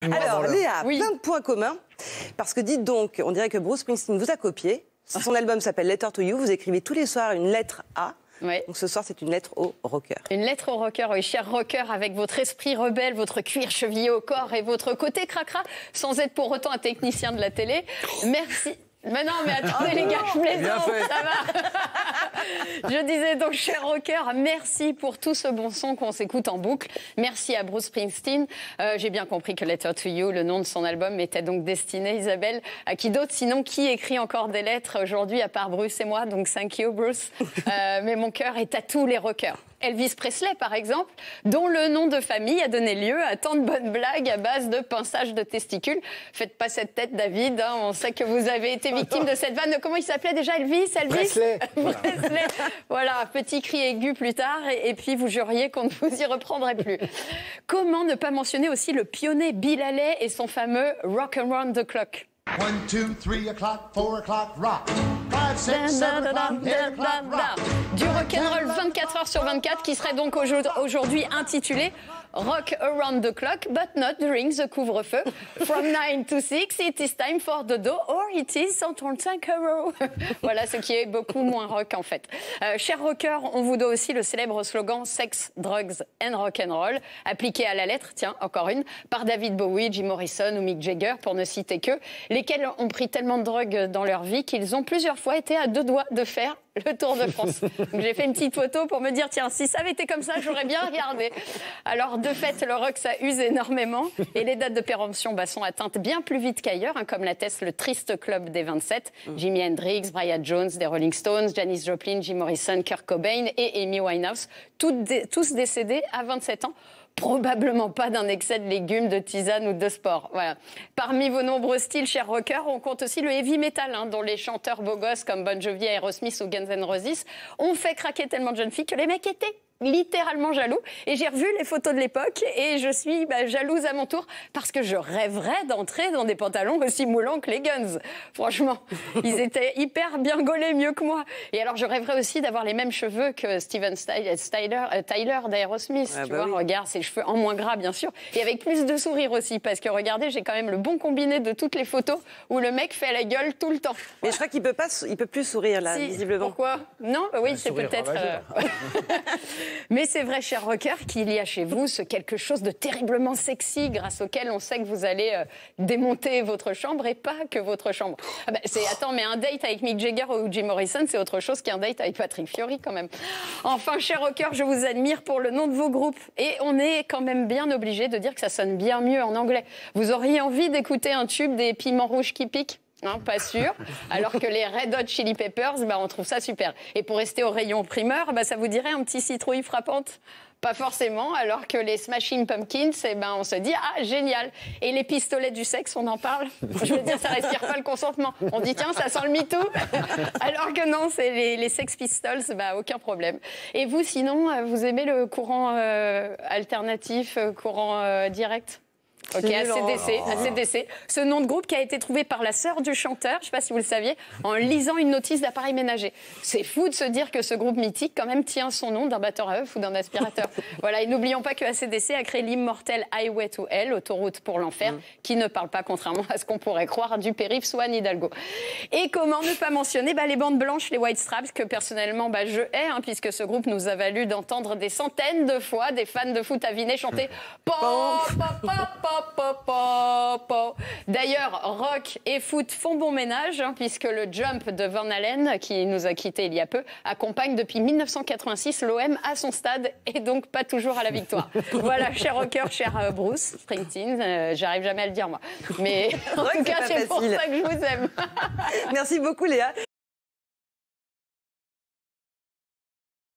Alors, Léa, Oui. plein de points communs. Parce que dites donc, on dirait que Bruce Springsteen vous a copié. Son album s'appelle Letter to You. Vous écrivez tous les soirs une lettre A. Ouais. Donc ce soir, c'est une lettre au rocker. Une lettre au rocker, oui, cher rocker, avec votre esprit rebelle, votre cuir chevillé au corps et votre côté cracra, sans être pour autant un technicien de la télé. Merci. Mais non, mais attendez les gars, je plaisante, ça va. Je disais donc, cher rocker, merci pour tout ce bon son qu'on s'écoute en boucle. Merci à Bruce Springsteen. J'ai bien compris que Letter to You, le nom de son album, était donc destiné, Isabelle, à qui d'autre, sinon qui écrit encore des lettres aujourd'hui, à part Bruce et moi, donc thank you Bruce. Mais mon cœur est à tous les rockers. Elvis Presley, par exemple, dont le nom de famille a donné lieu à tant de bonnes blagues à base de pinçage de testicules. Faites pas cette tête, David, hein, on sait que vous avez été victime de cette vanne. Comment il s'appelait déjà, Elvis Presley. Presley. Voilà, petit cri aigu plus tard, et puis vous juriez qu'on ne vous y reprendrait plus. Comment ne pas mentionner aussi le pionnier Bill Haley et son fameux Rock Around the Clock? 1, 2, 3 o'clock, 4 o'clock, rock. 5, 6, 7 o'clock, 8 o'clock, rock. Du rock'n'roll 24 heures sur 24 qui serait donc aujourd'hui intitulé Rock Around the Clock, but not during the couvre-feu. From 9 to 6, it is time for dodo, or it is 135 €. Voilà ce qui est beaucoup moins rock en fait. Cher rocker, on vous doit aussi le célèbre slogan Sex, Drugs and Rock'n'Roll, appliqué à la lettre, tiens, encore une, par David Bowie, Jim Morrison ou Mick Jagger, pour ne citer que, lesquels ont pris tellement de drogue dans leur vie qu'ils ont plusieurs fois été à deux doigts de faire le Tour de France. Donc j'ai fait une petite photo pour me dire, tiens, si ça avait été comme ça, j'aurais bien regardé. Alors, de fait, le rock, ça use énormément. Et les dates de péremption sont atteintes bien plus vite qu'ailleurs, hein, comme l'atteste le triste club des 27. Jimi Hendrix, Brian Jones, des Rolling Stones, Janis Joplin, Jim Morrison, Kurt Cobain et Amy Winehouse, tous décédés à 27 ans. Probablement pas d'un excès de légumes, de tisane ou de sport. Voilà. Parmi vos nombreux styles, chers rockers, on compte aussi le heavy metal, hein, dont les chanteurs beaux gosses comme Bon Jovi, Aerosmith ou Guns N' Roses ont fait craquer tellement de jeunes filles que les mecs étaient littéralement jaloux. Et j'ai revu les photos de l'époque et je suis jalouse à mon tour parce que je rêverais d'entrer dans des pantalons aussi moulants que les Guns. Franchement, ils étaient hyper bien gaulés, mieux que moi. Et alors je rêverais aussi d'avoir les mêmes cheveux que Steven Tyler d'Aerosmith. Ah tu bah vois, oui. regarde, ses cheveux en moins gras bien sûr et avec plus de sourire aussi parce que regardez, j'ai quand même le bon combiné de toutes les photos où le mec fait la gueule tout le temps. Mais je crois qu'il peut plus sourire là, Si, visiblement. Pourquoi? Non, oui, c'est sourire peut-être. ravageur. Mais c'est vrai, cher rocker, qu'il y a chez vous ce quelque chose de terriblement sexy grâce auquel on sait que vous allez démonter votre chambre et pas que votre chambre. Ah bah, attends, mais un date avec Mick Jagger ou Jim Morrison, c'est autre chose qu'un date avec Patrick Fiori quand même. Enfin, cher rocker, je vous admire pour le nom de vos groupes. Et on est quand même bien obligé de dire que ça sonne bien mieux en anglais. Vous auriez envie d'écouter un tube des Piments Rouges qui piquent? Hein, pas sûr. Alors que les Red Hot Chili Peppers, on trouve ça super. Et pour rester au rayon primeur, ça vous dirait un petit citrouille frappante? Pas forcément, alors que les Smashing Pumpkins, on se dit, ah, génial. Et les pistolets du sexe, on en parle? Je veux dire, ça respire pas le consentement. On dit, tiens, ça sent le MeToo. Alors que non, c'est les Sex Pistols, aucun problème. Et vous, sinon, vous aimez le courant alternatif, courant direct? Ok, ACDC. Ce nom de groupe qui a été trouvé par la sœur du chanteur, je ne sais pas si vous le saviez, en lisant une notice d'appareil ménager. C'est fou de se dire que ce groupe mythique, quand même, tient son nom d'un batteur à œufs ou d'un aspirateur. Voilà, et n'oublions pas que ACDC a créé l'immortel Highway to Hell, autoroute pour l'enfer, qui ne parle pas, contrairement à ce qu'on pourrait croire, du périph' soit Anne Hidalgo. Et comment ne pas mentionner les bandes blanches, les White Stripes, que personnellement, je hais, hein, puisque ce groupe nous a valu d'entendre des centaines de fois des fans de foot avinés chanter pop, pop, pop, pop. D'ailleurs, rock et foot font bon ménage, hein, puisque le Jump de Van Halen, qui nous a quittés il y a peu, accompagne depuis 1986 l'OM à son stade et donc pas toujours à la victoire. Voilà, cher rocker, cher Bruce Springsteen, j'arrive jamais à le dire moi. Mais en tout cas, c'est pour ça que je vous aime. Merci beaucoup Léa.